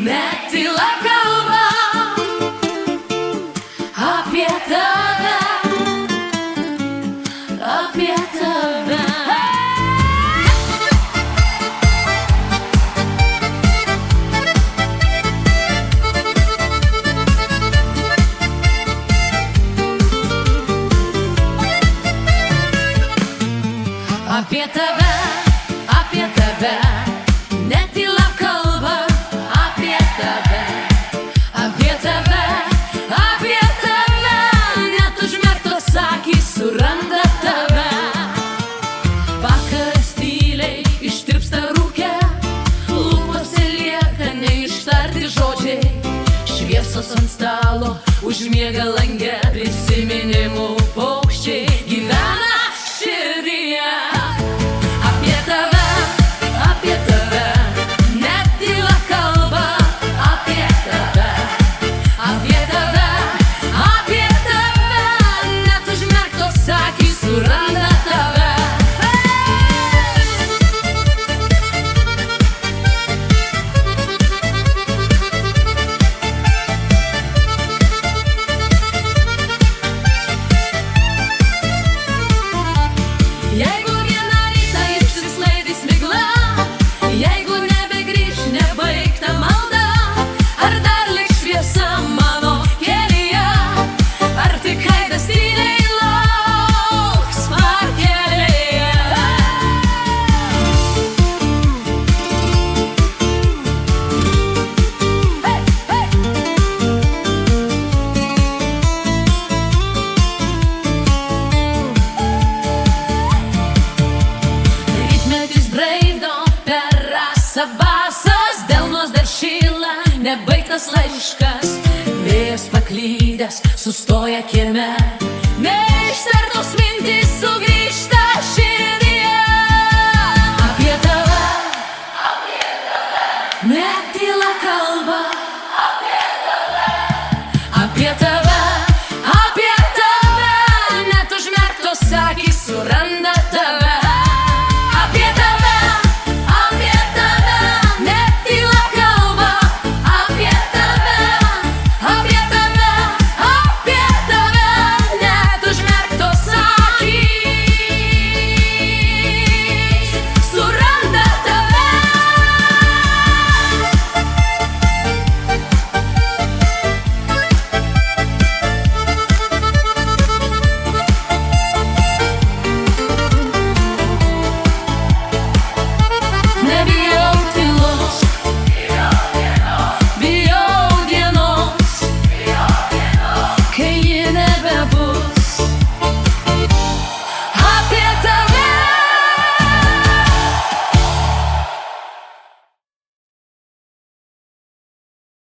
Netyla kalba apie tave, apie tave. Apie tave, apie tave, netyla kalba apie tave, apie tave, apie tave, net užmerktos akys suranda tave. Vakaras tyliai ištirpsta rūke, lūpose lieka neištarti žodžiai, šviesos ant stalo užmiega lange, prisiminimų paukščiai gyvena širdyje. Apie tave, apie tave, netyla kalba apie tave, apie tave, apie tave, net užmerktos akys suranda tave. Jeigu vieną rytą išsisklaidys migla, jeigu nebegrįš nebaigta malda, ar dar liks šviesa mano kelyje, ar tik aidas tyliai lauks pakelėje. Rytmetis braido per rasą basas, delnos dar šyla, nebaigtas laiškas, vėjas paklydęs sustoja kieme, neištartos mintys